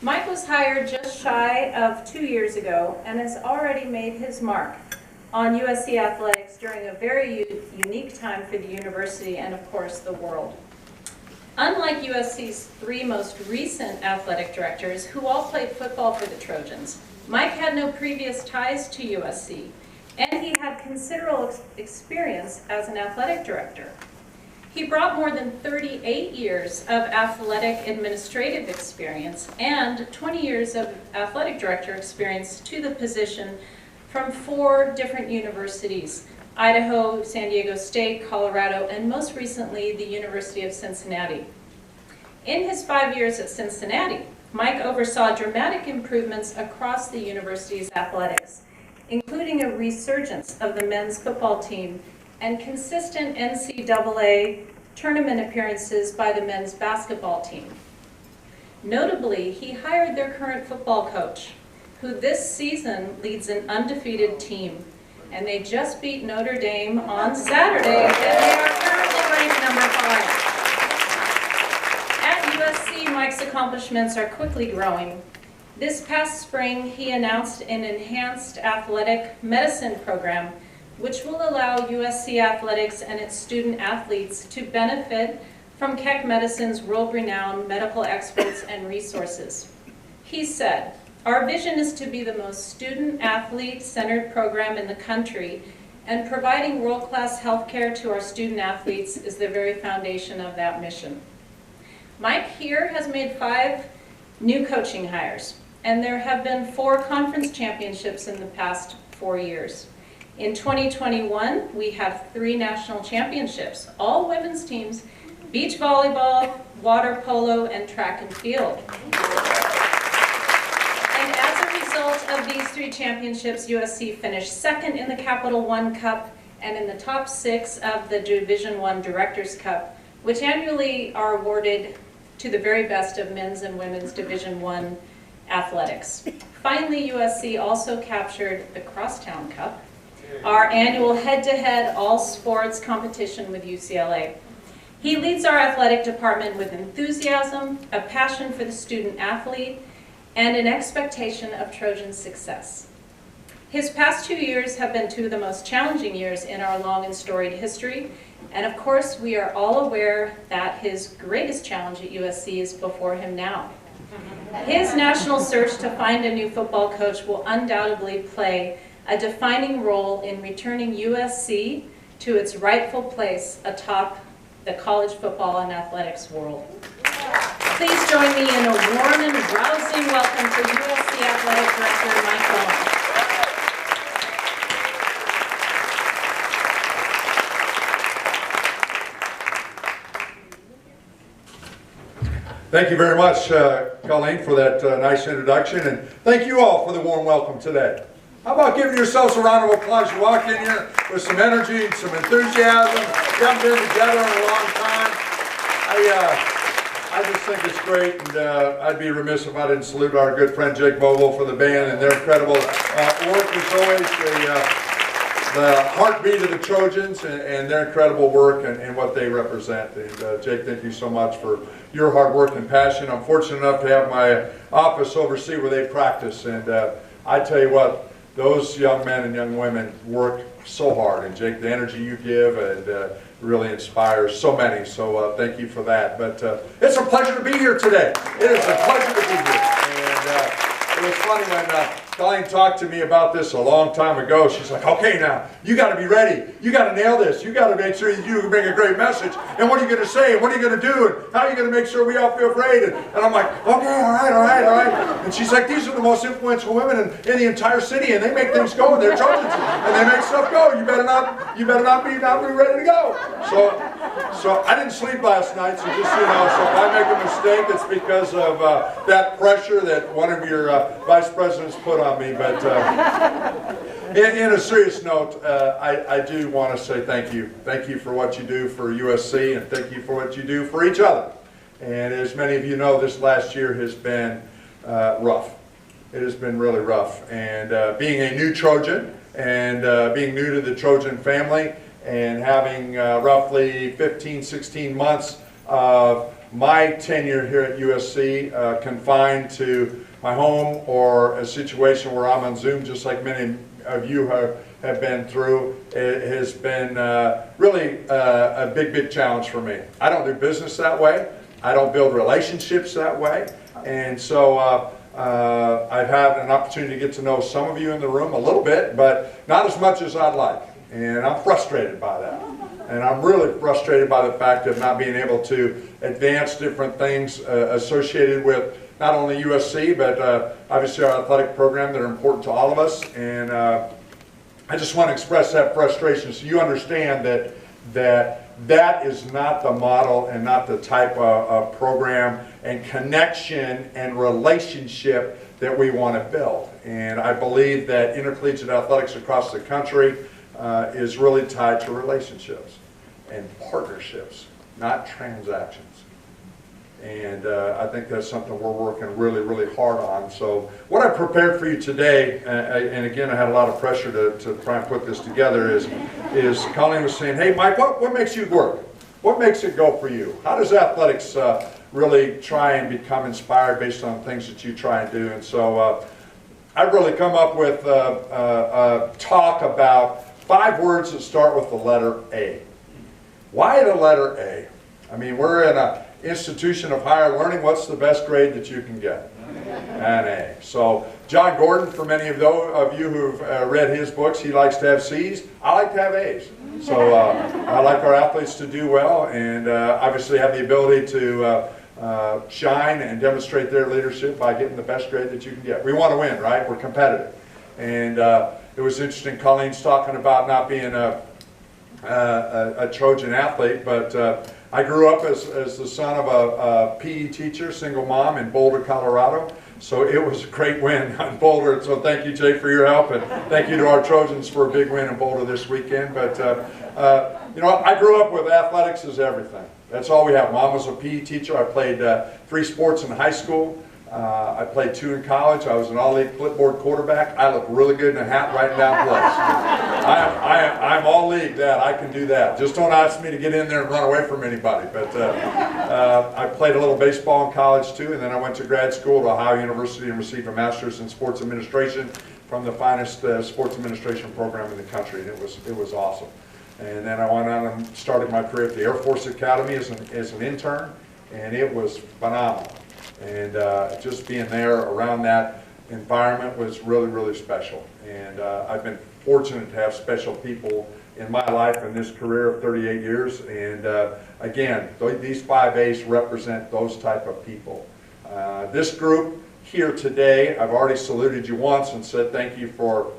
Mike was hired just shy of 2 years ago and has already made his mark on USC athletics during a very unique time for the university and, of course, the world. Unlike USC's 3 most recent athletic directors, who all played football for the Trojans, Mike had no previous ties to USC, and he had considerable experience as an athletic director. He brought more than 38 years of athletic administrative experience and 20 years of athletic director experience to the position from 4 different universities: Idaho, San Diego State, Colorado, and most recently the University of Cincinnati. In his 5 years at Cincinnati, Mike oversaw dramatic improvements across the university's athletics, including a resurgence of the men's football team and consistent NCAA tournament appearances by the men's basketball team. Notably, he hired their current football coach, who this season leads an undefeated team, and they just beat Notre Dame on Saturday, and they are currently ranked number 5. At USC, Mike's accomplishments are quickly growing. This past spring, he announced an enhanced athletic medicine program which will allow USC athletics and its student athletes to benefit from Keck Medicine's world-renowned medical experts and resources. He said, "Our vision is to be the most student-athlete-centered program in the country, and providing world-class health care to our student athletes is the very foundation of that mission." Mike here has made 5 new coaching hires, and there have been 4 conference championships in the past 4 years. In 2021, we have 3 national championships, all women's teams: beach volleyball, water polo, and track and field. And as a result of these 3 championships, USC finished 2nd in the Capital One Cup and in the top 6 of the Division I Directors Cup, which annually are awarded to the very best of men's and women's Division I athletics. Finally, USC also captured the Crosstown Cup, our annual head-to-head all-sports competition with UCLA. He leads our athletic department with enthusiasm, a passion for the student athlete, and an expectation of Trojan success. His past 2 years have been 2 of the most challenging years in our long and storied history, and of course we are all aware that his greatest challenge at USC is before him now. His national search to find a new football coach will undoubtedly play a defining role in returning USC to its rightful place atop the college football and athletics world. Please join me in a warm and rousing welcome for USC Athletic Director Mike Bohn. Thank you very much, Colleen, for that nice introduction, and thank you all for the warm welcome today. How about giving yourselves a round of applause? You walk in here with some energy and some enthusiasm. You haven't been together in a long time. I just think it's great, and I'd be remiss if I didn't salute our good friend Jake Vogel for the band and their incredible work as always. The heartbeat of the Trojans and their incredible work and what they represent. And Jake, thank you so much for your hard work and passion. I'm fortunate enough to have my office oversee where they practice, and I tell you what, those young men and young women work so hard, and Jake, the energy you give and really inspires so many, so thank you for that. But it's a pleasure to be here today. It is a pleasure to be here. And it was funny when Colleen talked to me about this a long time ago. She's like, okay, now, you got to be ready. You got to nail this. You got to make sure you bring a great message. And what are you going to say? And what are you going to do? And how are you going to make sure we all feel great? And I'm like, okay, all right. And she's like, these are the most influential women in the entire city, and they make things go, and they're Trojans, and they make stuff go. You better not be ready to go. So I didn't sleep last night, so just so you know, so if I make a mistake, it's because of that pressure that one of your vice presidents put on me. But in a serious note, I do want to say thank you. Thank you for what you do for USC, and thank you for what you do for each other. And as many of you know, this last year has been rough. It has been really rough. And being a new Trojan and being new to the Trojan family and having roughly 15, 16 months of my tenure here at USC confined to my home or a situation where I'm on Zoom, just like many of you have been through, it has been really a big challenge for me. I don't do business that way. I don't build relationships that way. And so I've had an opportunity to get to know some of you in the room a little bit, but not as much as I'd like. And I'm frustrated by that. And I'm really frustrated by the fact of not being able to advance different things associated with not only USC, but obviously our athletic program that are important to all of us. And I just want to express that frustration so you understand that is not the model and not the type of program and connection and relationship that we want to build. And I believe that intercollegiate athletics across the country is really tied to relationships and partnerships, not transactions. And I think that's something we're working really hard on. So what I prepared for you today, and again I had a lot of pressure to try and put this together, is Colleen was saying, hey Mike, what makes you work? What makes it go for you? How does athletics really try and become inspired based on things that you try and do? And so I've really come up with a talk about 5 words that start with the letter A. Why the letter A? I mean, we're in an institution of higher learning. What's the best grade that you can get? An A. So John Gordon, for many of those of you who've read his books, he likes to have C's. I like to have A's. So I like our athletes to do well and obviously have the ability to shine and demonstrate their leadership by getting the best grade that you can get. We want to win, right? We're competitive. And it was interesting, Colleen's talking about not being a Trojan athlete, but I grew up as the son of a PE teacher, single mom in Boulder, Colorado. So it was a great win on Boulder. So thank you, Jay, for your help, and thank you to our Trojans for a big win in Boulder this weekend. But you know, I grew up with athletics as everything. That's all we have. Mom was a PE teacher. I played 3 sports in high school. I played 2 in college. I was an all-league clipboard quarterback. I look really good in a hat writing down plays. I'm all-league that. I can do that. Just don't ask me to get in there and run away from anybody. But I played a little baseball in college too, and then I went to grad school at Ohio University and received a master's in sports administration from the finest sports administration program in the country. And it was awesome. And then I went on and started my career at the Air Force Academy as an intern, and it was phenomenal. And just being there around that environment was really special. And I've been fortunate to have special people in my life in this career of 38 years. And again, these 5 A's represent those type of people. This group here today, I've already saluted you once and said thank you for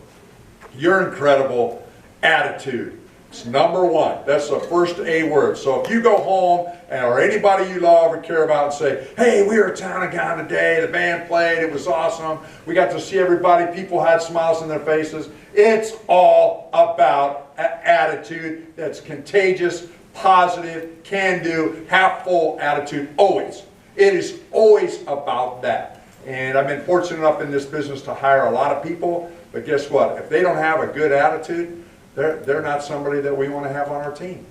your incredible attitude. It's number 1. That's the first A word. So if you go home or anybody you love or care about and say, hey, we were in town again today, the band played, it was awesome, we got to see everybody, people had smiles on their faces. It's all about an attitude that's contagious, positive, can-do, half-full attitude, always. It is always about that. And I've been fortunate enough in this business to hire a lot of people, but guess what? If they don't have a good attitude, they're not somebody that we want to have on our team.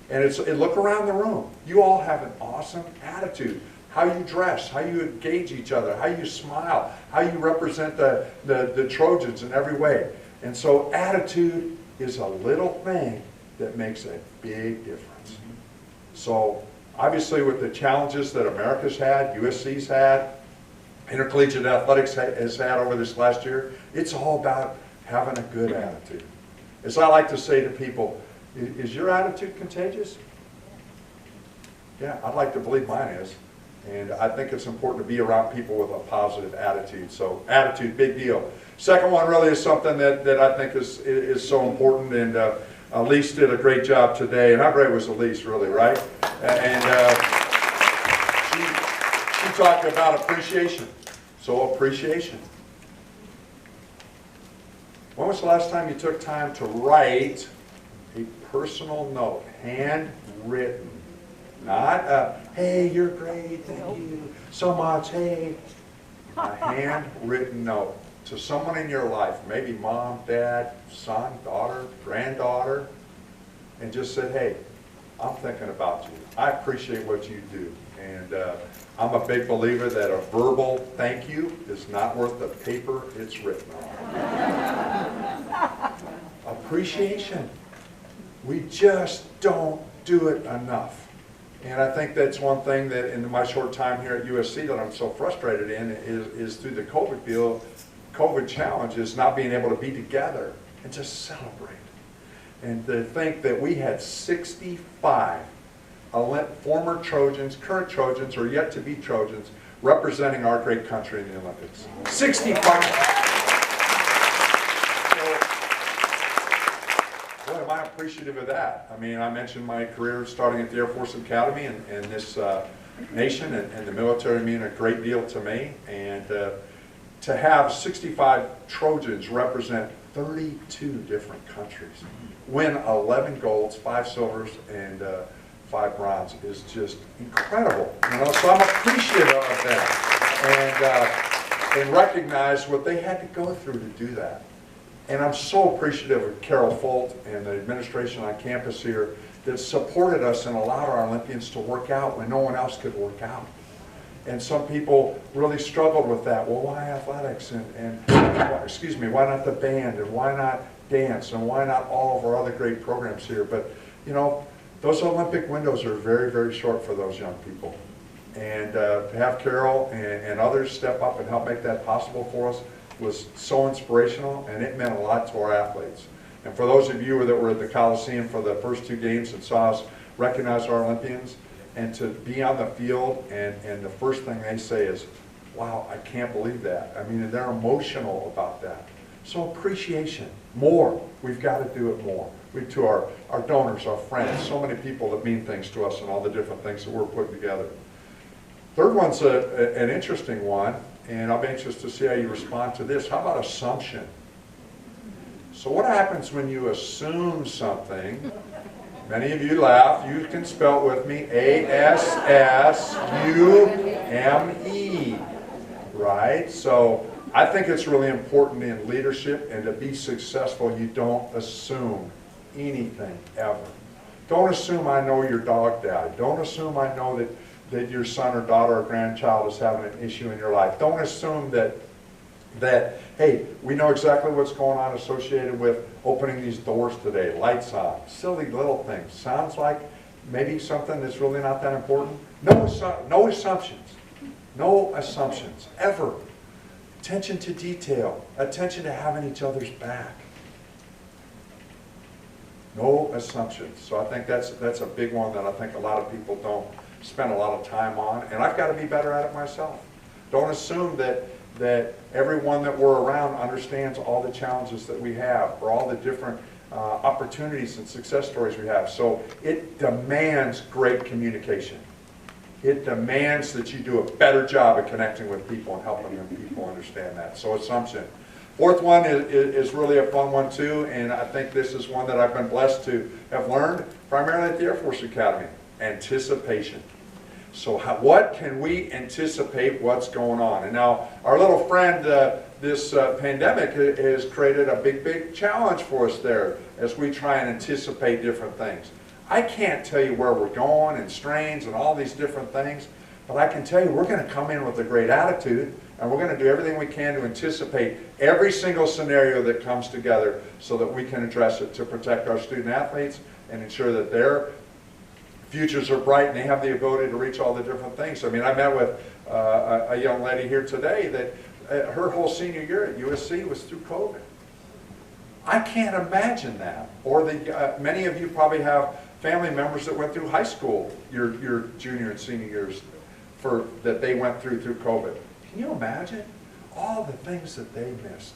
And look around the room. You all have an awesome attitude. How you dress, how you engage each other, how you smile, how you represent the Trojans in every way. And so attitude is a little thing that makes a big difference. So obviously with the challenges that America's had, USC's had, intercollegiate athletics has had over this last year, it's all about having a good attitude. As I like to say to people, is your attitude contagious? Yeah, I'd like to believe mine is. And I think it's important to be around people with a positive attitude. So attitude, big deal. Second one really is something that I think is so important, and Elise did a great job today. And how great was Elise, really, right? And she talked about appreciation. So appreciation. When was the last time you took time to write a personal note, handwritten? Not hey, you're great, thank you so much, hey. A handwritten note to someone in your life, maybe mom, dad, son, daughter, granddaughter, and just said, hey, I'm thinking about you. I appreciate what you do. And I'm a big believer that a verbal thank you is not worth the paper it's written on. Appreciation. We just don't do it enough. And I think that's one thing that in my short time here at USC that I'm so frustrated in is through the COVID challenge is not being able to be together and just celebrate. And to think that we had 65 former Trojans, current Trojans, or yet to be Trojans, representing our great country in the Olympics. 65! So, boy, am I appreciative of that. I mean, I mentioned my career starting at the Air Force Academy and this nation and the military mean a great deal to me. And to have 65 Trojans represent 32 different countries, win 11 golds, 5 silvers, and 5 bronze is just incredible. You know, so I'm appreciative of that, and recognize what they had to go through to do that. And I'm so appreciative of Carol Folt and the administration on campus here that supported us and allowed our Olympians to work out when no one else could work out. And some people really struggled with that. Well, why athletics? Excuse me, why not the band? And why not dance? And why not all of our other great programs here? But, you know, those Olympic windows are very, very short for those young people. And to have Carol and others step up and help make that possible for us was so inspirational, and it meant a lot to our athletes. And for those of you that were at the Coliseum for the first 2 games and saw us recognize our Olympians, and to be on the field, and the first thing they say is, wow, I can't believe that. I mean, they're emotional about that. So appreciation, more. We've got to do it more. To our donors, our friends, so many people that mean things to us and all the different things that we're putting together. Third one's an interesting one, and I'm anxious to see how you respond to this. How about assumption? So what happens when you assume something? Many of you laugh. You can spell it with me. A-S-S-U-M-E. Right? So I think it's really important in leadership, and to be successful, you don't assume anything ever. Don't assume I know your dog died. Don't assume I know that your son or daughter or grandchild is having an issue in your life. Don't assume that hey, we know exactly what's going on associated with opening these doors today, lights on, silly little things. Sounds like maybe something that's really not that important. No assumptions. No assumptions, ever. Attention to detail, attention to having each other's back. No assumptions. So I think that's a big one that I think a lot of people don't spend a lot of time on, and I've got to be better at it myself. Don't assume that everyone that we're around understands all the challenges that we have, or all the different opportunities and success stories we have. So it demands great communication. It demands that you do a better job of connecting with people and helping people understand that. So assumption. Fourth one is really a fun one too, and I think this is one that I've been blessed to have learned primarily at the Air Force Academy. Anticipation. So what can we anticipate what's going on? And now our little friend, this pandemic has created a big challenge for us there as we try and anticipate different things. I can't tell you where we're going and strains and all these different things, but I can tell you we're going to come in with a great attitude, and we're going to do everything we can to anticipate every single scenario that comes together so that we can address it to protect our student athletes and ensure that their futures are bright and they have the ability to reach all the different things. I mean, I met with a young lady here today that her whole senior year at USC was through COVID. I can't imagine that. Or many of you probably have family members that went through high school your junior and senior years that they went through COVID. Can you imagine all the things that they missed?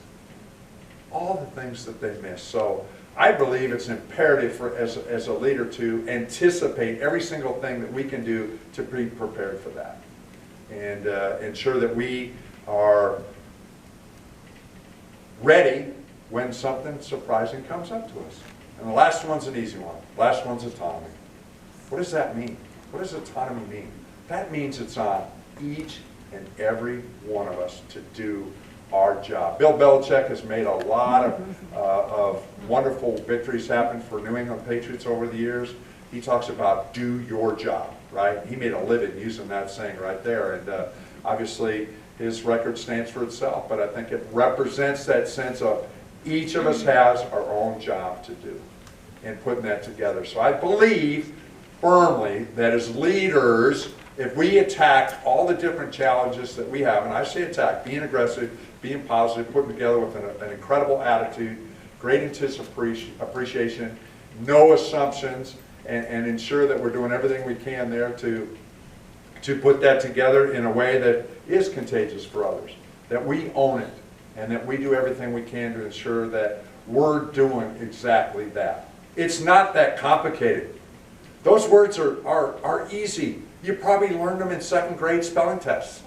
All the things that they missed. So I believe it's imperative as a leader to anticipate every single thing that we can do to be prepared for that, and ensure that we are ready when something surprising comes up to us. And the last one's an easy one. Last one's autonomy. What does that mean? What does autonomy mean? That means it's on each and every one of us to do our job. Bill Belichick has made a lot of wonderful victories happen for New England Patriots over the years. He talks about do your job. right? He made a living using that saying right there, and obviously his record stands for itself, but I think it represents that sense of each of us has our own job to do in putting that together. So I believe firmly that as leaders, if we attack all the different challenges that we have, and I say attack, being aggressive, being positive, putting together with an incredible attitude, great appreciation, no assumptions, and ensure that we're doing everything we can there to put that together in a way that is contagious for others, that we own it, and that we do everything we can to ensure that we're doing exactly that. It's not that complicated. Those words are easy. You probably learned them in 2nd grade spelling tests.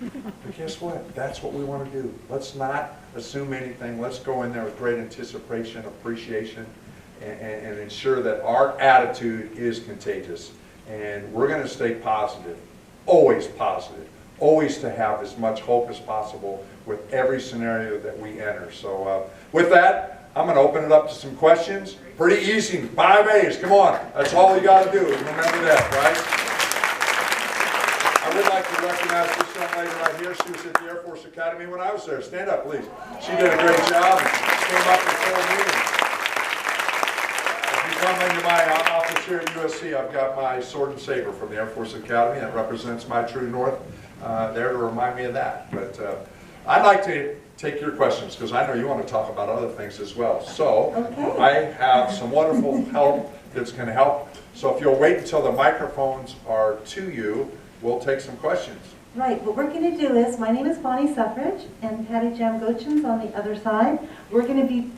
But guess what? That's what we want to do. Let's not assume anything. Let's go in there with great anticipation, appreciation, and ensure that our attitude is contagious. And we're going to stay positive, always to have as much hope as possible with every scenario that we enter. So with that, I'm going to open it up to some questions. Pretty easy, 5 A's, come on. That's all you got to do, remember that, right? I would like to recognize this young lady right here. She was at the Air Force Academy when I was there. Stand up, please. She did a great job and came up and told me. If you come into my office here at USC, I've got my sword and saber from the Air Force Academy. That represents my true north there to remind me of that. But I'd like to take your questions because I know you want to talk about other things as well. So okay. I have some wonderful help that's going to help. So if you'll wait until the microphones are to you, we'll take some questions. Right, what we're going to do is, my name is Bonnie Suffrage, and Patty Jamgochin's on the other side. We're going to be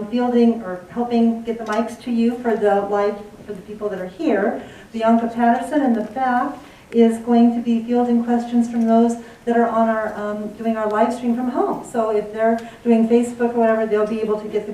fielding or helping get the mics to you for the people that are here. Bianca Patterson in the back is going to be fielding questions from those that are on our doing our live stream from home. So if they're doing Facebook or whatever, they'll be able to get the questions.